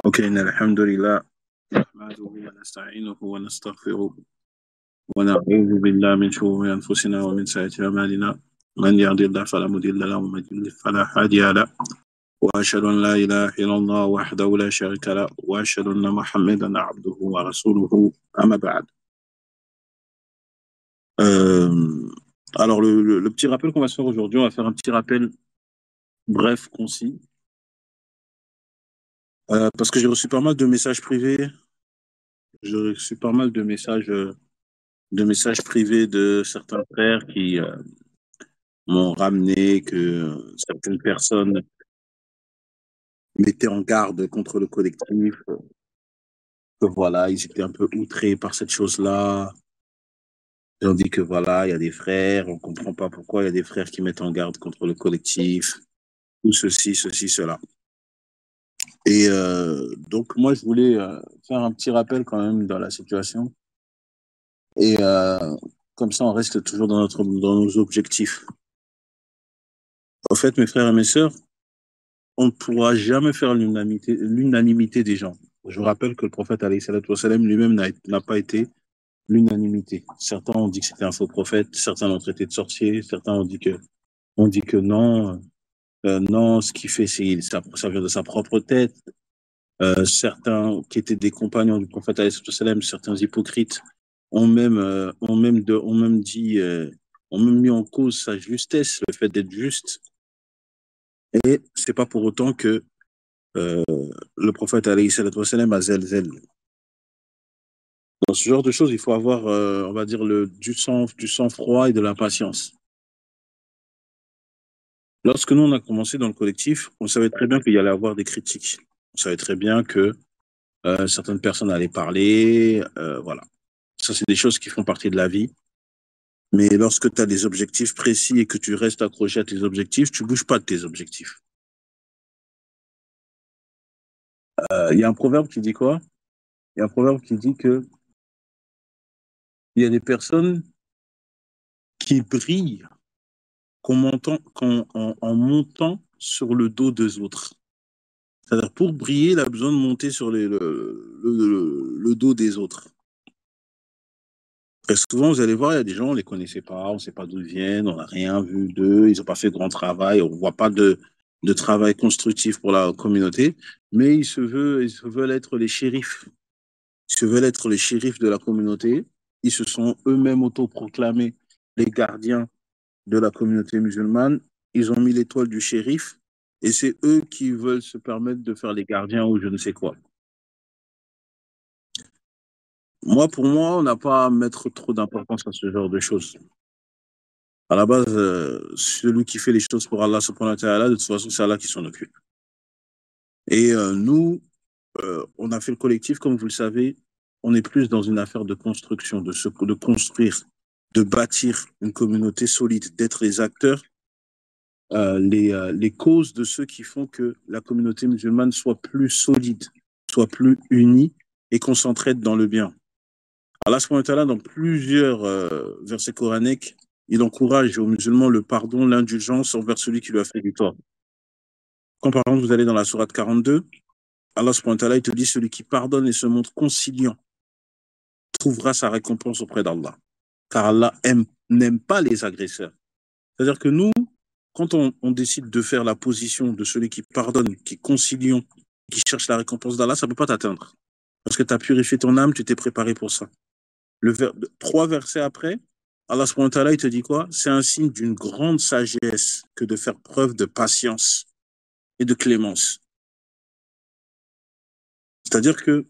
Ok, الحمد لله نحمده ونستعينه ونستغفره ونعوذ بالله من شرور أنفسنا ومن سيئات أعمالنا من يهد الله فلا مضل له ومن يضلل فلا هادي له وأشهد أن لا إله إلا الله وحده لا شريك له وأشهد أن محمدا عبده ورسوله أما بعد. Euh, alors, le petit rappel qu'on va se faire aujourd'hui, on va faire un petit rappel bref, concis, parce que j'ai reçu pas mal de messages privés. J'ai reçu pas mal de messages privés de certains frères qui m'ont ramené que certaines personnes mettaient en garde contre le collectif, que voilà, ils étaient un peu outrés par cette chose-là. Ils ont dit que voilà, il y a des frères, on comprend pas pourquoi il y a des frères qui mettent en garde contre le collectif, ou ceci, cela. Et donc moi, je voulais faire un petit rappel quand même dans la situation. Et comme ça, on reste toujours dans nos objectifs. En fait, mes frères et mes sœurs, on ne pourra jamais faire l'unanimité des gens. Je vous rappelle que le prophète alayhi salatu wassalam lui-même n'a pas été l'unanimité. Certains ont dit que c'était un faux prophète, certains l'ont traité de sorcier, certains ont dit que non, non, ce qu'il fait, ça vient de sa propre tête. Certains qui étaient des compagnons du prophète alayhi salatu wassalam, certains hypocrites, ont même mis en cause sa justesse, le fait d'être juste. Et c'est pas pour autant que le prophète alayhi salatu wassalam a zelzel. Dans ce genre de choses, il faut avoir, on va dire, du sang-froid et de la patience. Lorsque nous, on a commencé dans le collectif, on savait très bien qu'il y allait avoir des critiques. On savait très bien que certaines personnes allaient parler, voilà. Ça, c'est des choses qui font partie de la vie. Mais lorsque tu as des objectifs précis et que tu restes accroché à tes objectifs, tu bouges pas de tes objectifs. Il y a un proverbe qui dit quoi? Il y a un proverbe qui dit que il y a des personnes qui brillent en montant sur le dos des autres. C'est-à-dire, pour briller, il a besoin de monter sur le dos des autres. Très souvent, vous allez voir, il y a des gens, on ne les connaissait pas, on ne sait pas d'où ils viennent, on n'a rien vu d'eux, ils n'ont pas fait de grand travail, on ne voit pas de travail constructif pour la communauté, mais ils se veulent être les shérifs. Ils se veulent être les shérifs de la communauté. Ils se sont eux-mêmes autoproclamés les gardiens de la communauté musulmane. Ils ont mis l'étoile du shérif et c'est eux qui veulent se permettre de faire les gardiens ou je ne sais quoi. Pour moi, on n'a pas à mettre trop d'importance à ce genre de choses. À la base, celui qui fait les choses pour Allah subhanahu wa ta'ala, de toute façon, c'est Allah qui s'en occupe. Et nous, on a fait le collectif, comme vous le savez, on est plus dans une affaire de construction, de construire, de bâtir une communauté solide, d'être les acteurs, les causes de ceux qui font que la communauté musulmane soit plus solide, soit plus unie et qu'on s'entraide dans le bien. Allah subhanahu wa ta'ala, dans plusieurs versets coraniques, il encourage aux musulmans le pardon, l'indulgence envers celui qui lui a fait du tort. Quand par exemple vous allez dans la sourate 42, Allah subhanahu wa ta'ala, il te dit celui qui pardonne et se montre conciliant trouvera sa récompense auprès d'Allah. Car Allah n'aime pas les agresseurs. C'est-à-dire que nous, quand on décide de faire la position de celui qui pardonne, qui est conciliant, qui cherche la récompense d'Allah, ça ne peut pas t'atteindre. Parce que tu as purifié ton âme, tu t'es préparé pour ça. 3 versets après, Allah subhanahu wa ta'ala, il te dit quoi? C'est un signe d'une grande sagesse que de faire preuve de patience et de clémence. C'est-à-dire que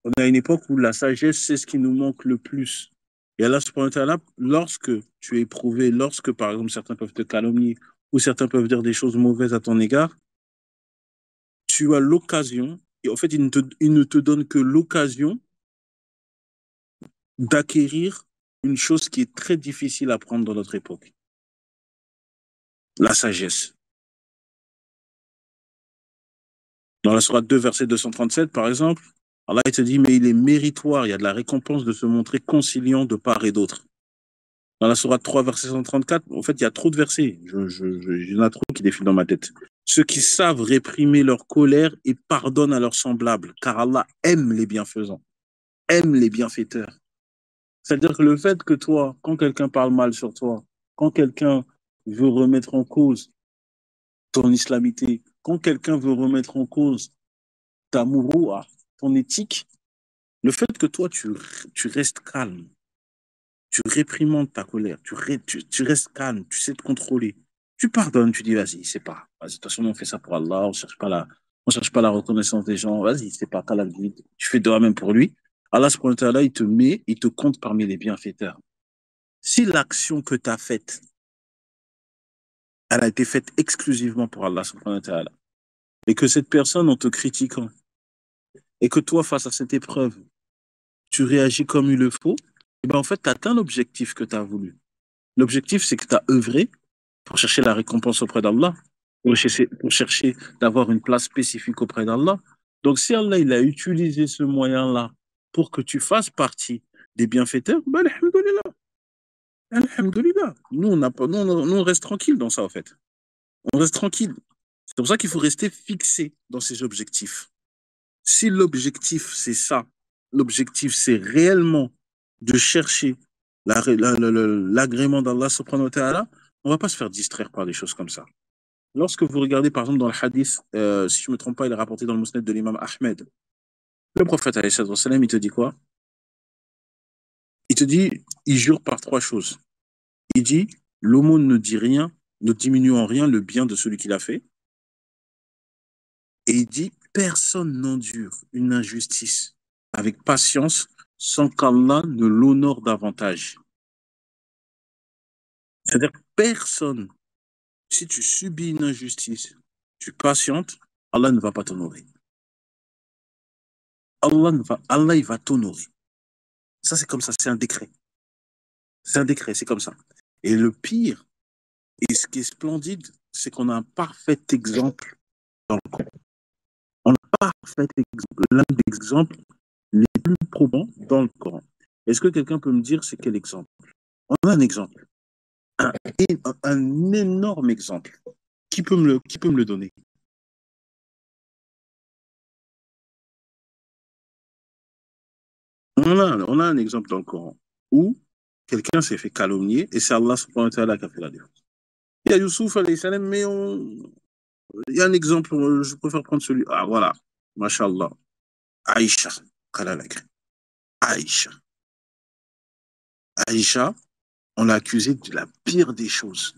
on est à une époque où la sagesse, c'est ce qui nous manque le plus. Et Allah subhanahu wa ta'ala, lorsque tu es éprouvé, lorsque par exemple certains peuvent te calomnier ou certains peuvent dire des choses mauvaises à ton égard, tu as l'occasion, et en fait il ne te donne que l'occasion d'acquérir une chose qui est très difficile à prendre dans notre époque. La sagesse. Dans la sourate 2, verset 237, par exemple, Allah il te dit, mais il est méritoire, il y a de la récompense de se montrer conciliant de part et d'autre. Dans la sourate 3, verset 134, en fait, il y a trop de versets. Il y en a trop qui défilent dans ma tête. ceux qui savent réprimer leur colère et pardonnent à leurs semblables, car Allah aime les bienfaisants, aime les bienfaiteurs. C'est-à-dire que le fait que toi, quand quelqu'un parle mal sur toi, quand quelqu'un veut remettre en cause ton islamité, quand quelqu'un veut remettre en cause ta mouroua, ton éthique, le fait que toi, tu restes calme, tu réprimandes ta colère, tu restes calme, tu sais te contrôler, tu pardonnes, tu dis, vas-y, c'est pas, vas-y, de toute façon, on fait ça pour Allah, on cherche pas la reconnaissance des gens, vas-y, c'est pas qu'Allah le guide, tu fais de même pour lui. Allah, subhanahu wa ta'ala, il te met, il te compte parmi les bienfaiteurs. Si l'action que tu as faite, elle a été faite exclusivement pour Allah, subhanahu wa ta'ala, et que cette personne, en te critiquant, et que toi, face à cette épreuve, tu réagis comme il le faut, et ben en fait, tu atteins l'objectif que tu as voulu. L'objectif, c'est que tu as œuvré pour chercher la récompense auprès d'Allah, pour chercher d'avoir une place spécifique auprès d'Allah. Donc, si Allah il a utilisé ce moyen-là pour que tu fasses partie des bienfaiteurs, ben, alhamdoulilah. Alhamdoulilah. Nous, on, a pas, nous, on reste tranquille dans ça, en fait. On reste tranquille. C'est pour ça qu'il faut rester fixé dans ses objectifs. Si l'objectif, c'est ça, l'objectif, c'est réellement de chercher l'agrément d'Allah subhanahu wa ta'ala, on ne va pas se faire distraire par des choses comme ça. Lorsque vous regardez, par exemple, dans le hadith, si je ne me trompe pas, il est rapporté dans le musnad de l'imam Ahmed, le prophète, alayhi salam, il te dit quoi? Il te dit, il jure par trois choses. Il dit, l'aumône ne dit rien, ne diminue en rien le bien de celui qui l'a fait. Et il dit, personne n'endure une injustice avec patience sans qu'Allah ne l'honore davantage. C'est-à-dire que personne, si tu subis une injustice, tu patientes, Allah ne va pas t'honorer. Allah, il va t'honorer. Ça, c'est comme ça, c'est un décret. C'est un décret, c'est comme ça. Et le pire, et ce qui est splendide, c'est qu'on a un parfait exemple dans le Coran. On a un parfait exemple, l'un des exemples les plus probants dans le Coran. Est-ce que quelqu'un peut me dire c'est quel exemple? On a un exemple, un, un énorme exemple. Qui peut me le donner? On a un exemple dans le Coran où quelqu'un s'est fait calomnier et c'est Allah subhanahu wa ta'ala qui a fait la défense. Il y a Youssouf alayhi salam, mais il y a un exemple, je préfère prendre celui. Ah voilà, mashallah. Aïcha, Aïcha. Aïcha, on l'a accusée de la pire des choses.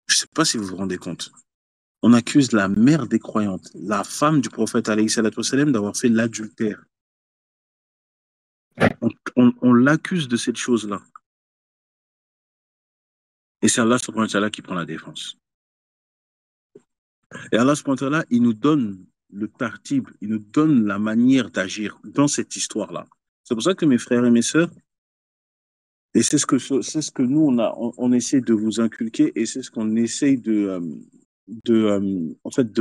Je ne sais pas si vous vous rendez compte. On accuse la mère des croyantes, la femme du prophète alayhi salatu wassalam, d'avoir fait l'adultère. On l'accuse de cette chose-là. Et c'est Allah subhanahu wa ta'ala qui prend la défense. Et Allah subhanahu wa ta'ala, il nous donne le tartib, il nous donne la manière d'agir dans cette histoire-là. C'est pour ça que mes frères et mes sœurs, et c'est ce que nous, on essaie de vous inculquer et c'est ce qu'on essaie en fait,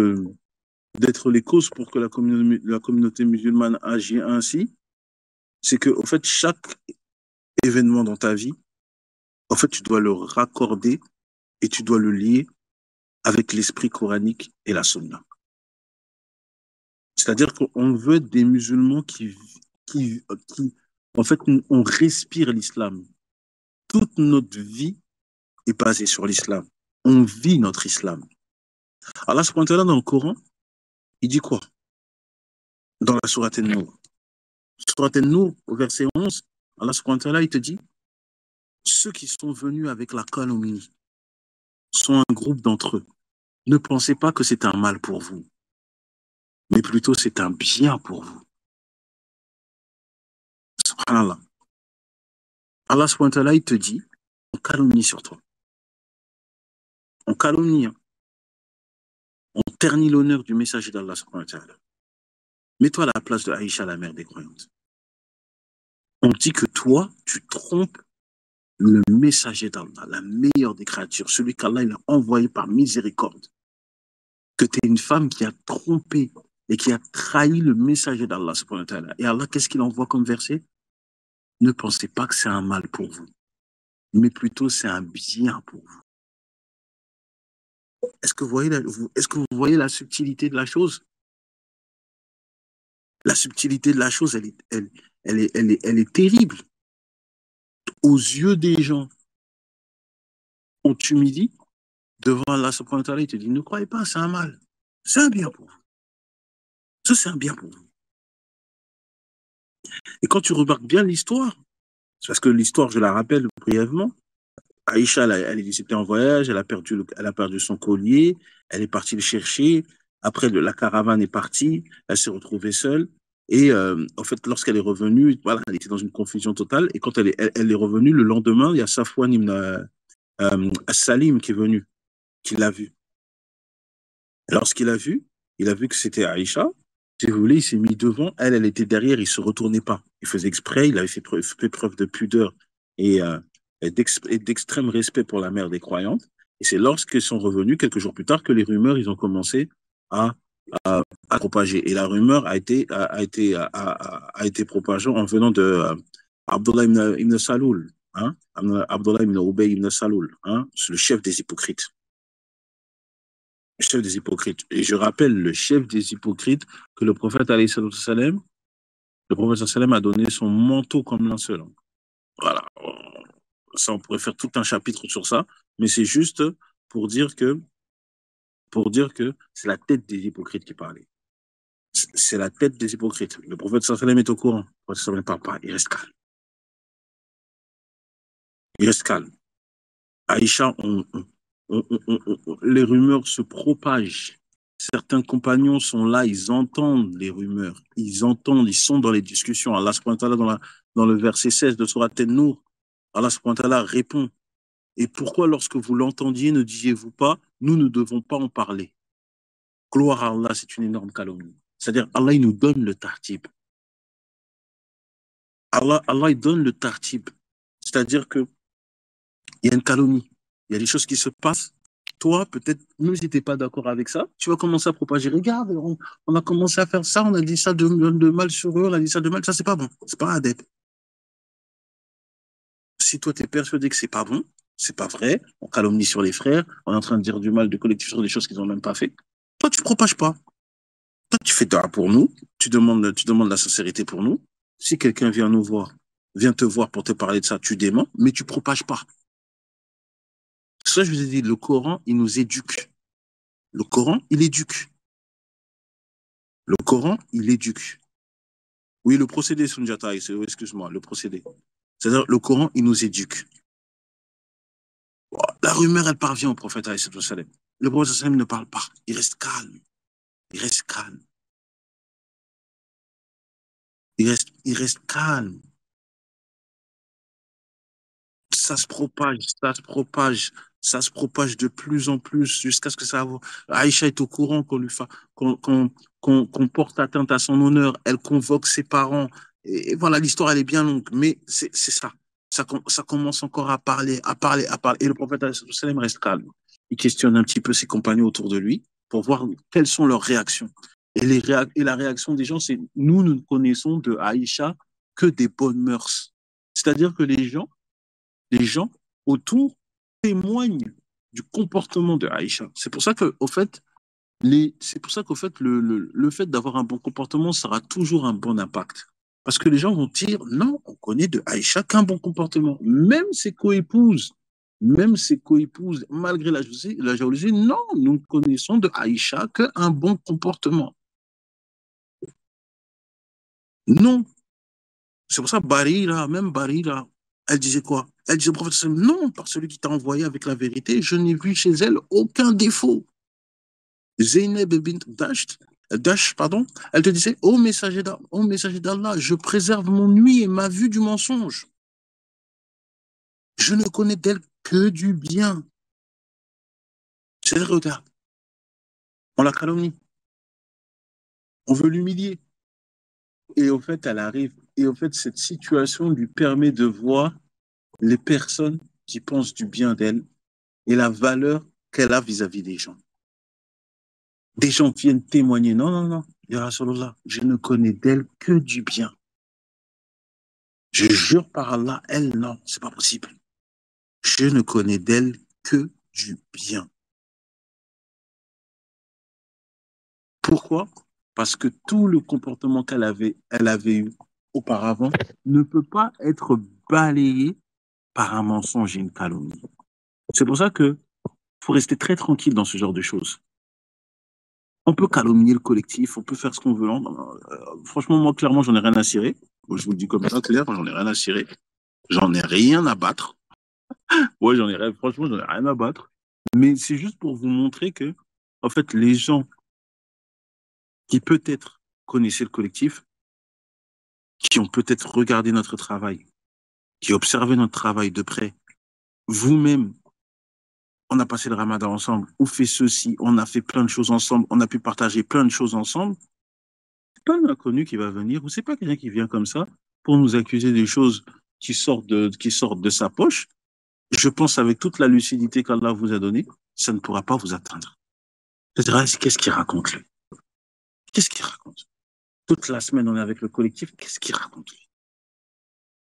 d'être les causes pour que la communauté musulmane agisse ainsi. C'est que, en fait, chaque événement dans ta vie, en fait, tu dois le raccorder et tu dois le lier avec l'esprit coranique et la sunna. C'est-à-dire qu'on veut des musulmans qui, en fait, on respire l'islam. Toute notre vie est basée sur l'islam. On vit notre islam. Allah subhanahu wa ta'ala, dans le Coran, il dit quoi? Dans la sourate An-Nur. Sourate An-Nur, au verset 11, Allah subhanahu wa ta'ala, il te dit, ceux qui sont venus avec la calomnie sont un groupe d'entre eux. Ne pensez pas que c'est un mal pour vous, mais plutôt c'est un bien pour vous. Subhanallah. Allah subhanahu wa ta'ala, il te dit, on calomnie sur toi. On calomnie, hein. On ternit l'honneur du messager d'Allah subhanahu wa ta'ala. Mets-toi à la place de Aïcha, la mère des croyantes. On dit que toi, tu trompes le messager d'Allah, la meilleure des créatures, celui qu'Allah a envoyé par miséricorde. Que tu es une femme qui a trompé et qui a trahi le messager d'Allah subhanahu wa ta'ala. Et Allah, qu'est-ce qu'il envoie comme verset? Ne pensez pas que c'est un mal pour vous, mais plutôt c'est un bien pour vous. Est-ce que vous voyez la subtilité de la chose? La subtilité de la chose, elle est terrible. Aux yeux des gens, on t'humilie devant Allah subhanahu wa ta'ala, il te dit, ne croyez pas, c'est un mal. C'est un bien pour vous. Ça, c'est un bien pour vous. Et quand tu remarques bien l'histoire, c'est parce que l'histoire, je la rappelle brièvement, Aïcha, elle était en voyage, elle a perdu son collier, elle est partie le chercher. Après, la caravane est partie, elle s'est retrouvée seule. Et en fait, lorsqu'elle est revenue, voilà, elle était dans une confusion totale. Et quand elle est revenue, le lendemain, il y a Safwan ibn Salim qui est venu, qui l'a vue. Lorsqu'il a vu, il a vu que c'était Aïcha. Si vous voulez, il s'est mis devant. Elle était derrière, il ne se retournait pas. Il faisait exprès, il avait fait preuve de pudeur et, et d'extrême respect pour la mère des croyantes. Et c'est lorsqu'ils sont revenus, quelques jours plus tard, que les rumeurs, ils ont commencé à, à propager. Et la rumeur a été propagée en venant de Abdullah ibn Saloul, hein, Abdullah ibn Ubay ibn Saloul, hein, le chef des hypocrites. Le chef des hypocrites. Et je rappelle le chef des hypocrites que le prophète, salam, le prophète sallam a donné son manteau comme linceul. Voilà. Ça, on pourrait faire tout un chapitre sur ça, mais c'est juste pour dire que, c'est la tête des hypocrites qui parlait. C'est la tête des hypocrites. Le prophète sallam est au courant. Le prophète sallam ne parle pas. Il reste calme. Il reste calme. Aïcha, les rumeurs se propagent. Certains compagnons sont là, ils entendent les rumeurs, ils entendent, ils sont dans les discussions. Allah subhanahu wa ta'ala, dans le verset 16 de Surat An-Nur, Allah subhanahu wa ta'ala répond. Et pourquoi, lorsque vous l'entendiez, ne disiez-vous pas, nous ne devons pas en parler? Gloire à Allah, c'est une énorme calomnie. C'est-à-dire, Allah, il nous donne le tartib. Allah, il donne le tartib. C'est-à-dire que il y a une calomnie. Il y a des choses qui se passent. Toi, peut-être, même si tu n'es pas d'accord avec ça, tu vas commencer à propager. Regarde, on a commencé à faire ça, on a dit ça de mal sur eux, on a dit ça de mal. Ça, c'est pas bon. C'est pas adepte. Si toi, tu es persuadé que c'est pas bon, c'est pas vrai, on calomnie sur les frères, on est en train de dire du mal de collectif sur des choses qu'ils n'ont même pas fait. Toi, tu propages pas. Toi, tu fais dua pour nous, tu demandes la sincérité pour nous. Si quelqu'un vient nous voir, vient te voir pour te parler de ça, tu démens, mais tu propages pas. Ça, je vous ai dit, le Coran, il nous éduque. Le Coran, il éduque. Le Coran, il éduque. Oui, le procédé, Sunjata, excuse-moi, le procédé. C'est-à-dire, le Coran, il nous éduque. La rumeur, elle parvient au prophète, alayhi salam. Le prophète sallam ne parle pas. Il reste calme. Il reste calme. Il reste calme. Ça se propage, ça se propage, ça se propage de plus en plus jusqu'à ce que ça. Aïcha est au courant qu'on porte atteinte à son honneur. Elle convoque ses parents. Et voilà, l'histoire, elle est bien longue, mais c'est ça. Ça commence encore à parler, à parler, à parler. Et le prophète sallam reste calme. Il questionne un petit peu ses compagnons autour de lui pour voir quelles sont leurs réactions. Et la réaction des gens, c'est nous ne connaissons de Aïcha que des bonnes mœurs. C'est-à-dire que les gens autour témoignent du comportement de Aïcha. C'est pour ça que, au fait, le fait d'avoir un bon comportement sera toujours un bon impact. Parce que les gens vont dire, non, on connaît de Aïcha qu'un bon comportement. Même ses coépouses, malgré la jalousie, non, nous connaissons de Aïcha qu'un bon comportement. Non. C'est pour ça, même Barira, elle disait quoi? Elle disait au prophète, non, par celui qui t'a envoyé avec la vérité, je n'ai vu chez elle aucun défaut. Zeynep bint Dash, pardon, elle te disait, ô messager d'Allah, je préserve mon nuit et ma vue du mensonge. Je ne connais d'elle que du bien. C'est regarde, on la calomnie, on veut l'humilier. Et au fait, elle arrive. Et au fait, cette situation lui permet de voir les personnes qui pensent du bien d'elle et la valeur qu'elle a vis-à-vis des gens. Des gens viennent témoigner. Non, non, non, Ya Rasulallah, je ne connais d'elle que du bien. Je jure par Allah, elle, non, c'est pas possible. Je ne connais d'elle que du bien. Pourquoi? Parce que tout le comportement elle avait eu auparavant ne peut pas être balayé par un mensonge et une calomnie. C'est pour ça que faut rester très tranquille dans ce genre de choses. On peut calomnier le collectif, on peut faire ce qu'on veut. Franchement, moi, clairement, j'en ai rien à cirer. Je vous le dis comme ça, clair, j'en ai rien à cirer. J'en ai rien à battre. Ouais, franchement, j'en ai rien à battre. Mais c'est juste pour vous montrer que, en fait, les gens qui peut-être connaissaient le collectif, qui ont peut-être regardé notre travail, qui observaient notre travail de près, vous-même, on a passé le ramadan ensemble, on fait ceci, on a fait plein de choses ensemble, on a pu partager plein de choses ensemble. C'est pas un inconnu qui va venir, ou c'est pas quelqu'un qui vient comme ça pour nous accuser des choses qui sortent de sa poche. Je pense avec toute la lucidité qu'Allah vous a donnée, ça ne pourra pas vous atteindre. C'est-à-dire, qu'est-ce qu'il raconte lui? Qu'est-ce qu'il raconte? Toute la semaine, on est avec le collectif, qu'est-ce qu'il raconte lui?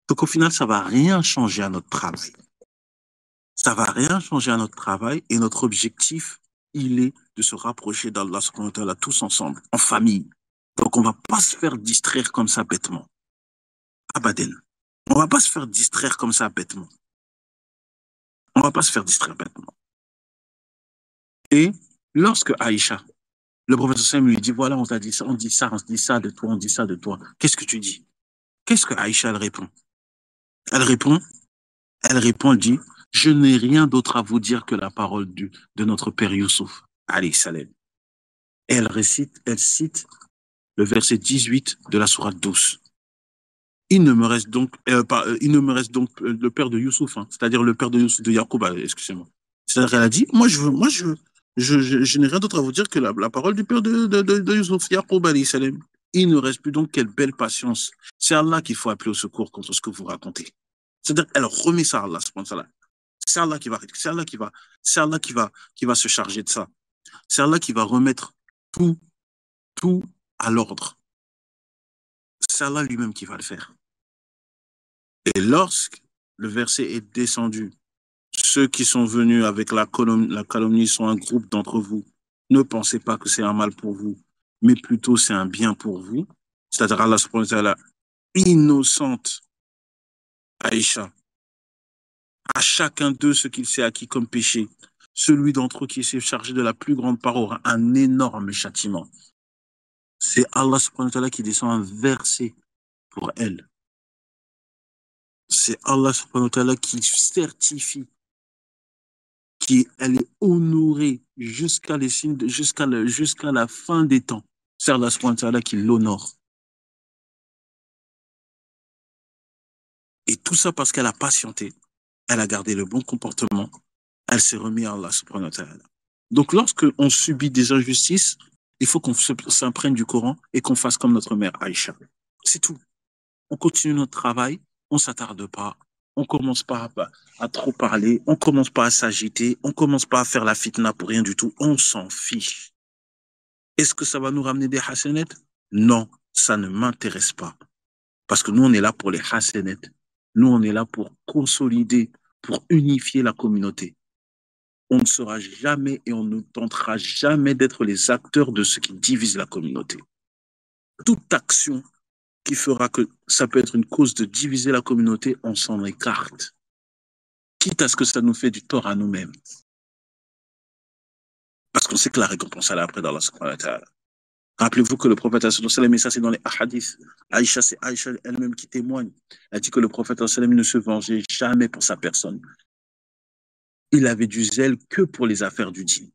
Donc au final, ça va rien changer à notre travail. Ça va rien changer à notre travail et notre objectif, il est de se rapprocher d'Allah subhanahu wa ta'ala tous ensemble, en famille. Donc on va pas se faire distraire comme ça bêtement. Abaden. On va pas se faire distraire comme ça bêtement. On va pas se faire distraire bêtement. Et lorsque Aïcha, le prophète sallam lui dit, voilà, on t'a dit ça, on dit ça, on dit ça de toi, on dit ça de toi. Qu'est-ce que tu dis? Qu'est-ce que Aïcha, elle répond? Elle répond, elle dit, je n'ai rien d'autre à vous dire que la parole de notre père Youssouf, alayhi salam. Et elle cite le verset 18 de la sourate 12. Il ne me reste donc, le père de Youssouf, hein, c'est-à-dire le père de Youssouf, de Yacoub, excusez-moi. C'est-à-dire qu'elle a dit, je n'ai rien d'autre à vous dire que la parole du père de Youssouf, Yacoub, alayhi salam. Il ne reste plus donc quelle belle patience. C'est Allah qu'il faut appeler au secours contre ce que vous racontez. C'est-à-dire qu'elle remet ça à Allah, c'est Allah qui va se charger de ça. C'est Allah qui va remettre tout, tout à l'ordre. C'est Allah lui-même qui va le faire. Et lorsque le verset est descendu, ceux qui sont venus avec la calomnie sont un groupe d'entre vous. Ne pensez pas que c'est un mal pour vous, mais plutôt c'est un bien pour vous. C'est-à-dire Allah subhanahu wa ta'ala, innocente Aïcha, à chacun d'eux ce qu'il s'est acquis comme péché. Celui d'entre eux qui s'est chargé de la plus grande part aura un énorme châtiment. C'est Allah subhanahu wa ta'ala qui descend un verset pour elle. C'est Allah subhanahu wa ta'ala qui certifie elle est honorée jusqu'à la fin des temps. C'est Allah subhanahu wa ta'ala qui l'honore. Et tout ça parce qu'elle a patienté, elle a gardé le bon comportement, elle s'est remise à Allah subhanahu wa ta'ala. Donc lorsque on subit des injustices, il faut qu'on s'imprègne du Coran et qu'on fasse comme notre mère Aïcha. C'est tout. On continue notre travail, on ne s'attarde pas, on ne commence pas à trop parler, on ne commence pas à s'agiter, on ne commence pas à faire la fitna pour rien du tout, on s'en fiche. Est-ce que ça va nous ramener des hasanettes? Non, ça ne m'intéresse pas. Parce que nous, on est là pour les hasanettes. Nous, on est là pour consolider, pour unifier la communauté. On ne sera jamais et on ne tentera jamais d'être les acteurs de ce qui divise la communauté. Toute action qui fera que ça peut être une cause de diviser la communauté, on s'en écarte. Quitte à ce que ça nous fait du tort à nous-mêmes. Parce qu'on sait que la récompense, elle est après dans la subhanahu wa ta'ala. Rappelez-vous que le prophète, et ça c'est dans les hadiths, Aïcha, c'est Aïcha elle-même qui témoigne. Elle dit que le prophète ne se vengeait jamais pour sa personne. Il avait du zèle que pour les affaires du dîn.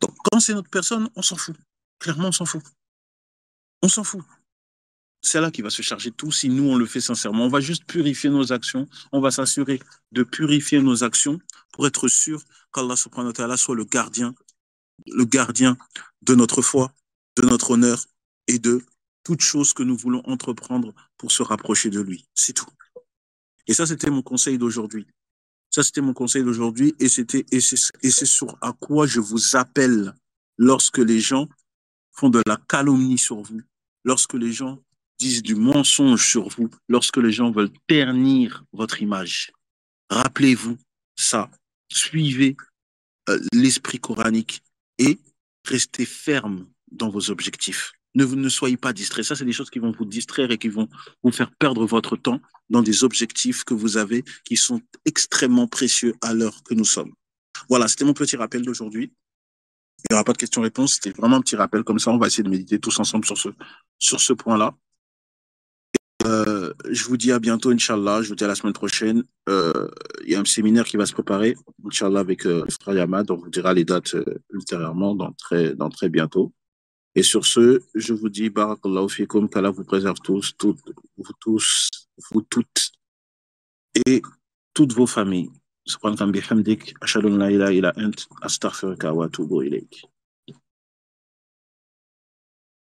Donc quand c'est notre personne, on s'en fout. Clairement, on s'en fout. On s'en fout. C'est là qui va se charger de tout si nous, on le fait sincèrement. On va juste purifier nos actions. On va s'assurer de purifier nos actions pour être sûr qu'Allah subhanahu wa ta'ala soit le gardien de notre foi, de notre honneur et de toute chose que nous voulons entreprendre pour se rapprocher de lui. C'est tout. Et ça, c'était mon conseil d'aujourd'hui. Ça, c'était mon conseil d'aujourd'hui et c'est sur à quoi je vous appelle lorsque les gens font de la calomnie sur vous, lorsque les gens disent du mensonge sur vous, lorsque les gens veulent ternir votre image. Rappelez-vous ça. Suivez l'esprit coranique et restez ferme dans vos objectifs. Ne soyez pas distraits. Ça, c'est des choses qui vont vous distraire et qui vont vous faire perdre votre temps dans des objectifs que vous avez qui sont extrêmement précieux à l'heure que nous sommes. Voilà, c'était mon petit rappel d'aujourd'hui. Il n'y aura pas de questions-réponses. C'était vraiment un petit rappel. Comme ça, on va essayer de méditer tous ensemble sur ce point-là. Je vous dis à bientôt, Inch'Allah. Je vous dis à la semaine prochaine. Il y a un séminaire qui va se préparer, Inch'Allah, avec le frère Yamad. On vous dira les dates ultérieurement, dans très bientôt. Et sur ce, je vous dis Barakallahu fikum, qu'Allah vous préserve tous, vous toutes et toutes vos familles. Subhanaka bihamdik, ashhadu an la ilaha illa ant, astaghfiruka wa atubu ilayk.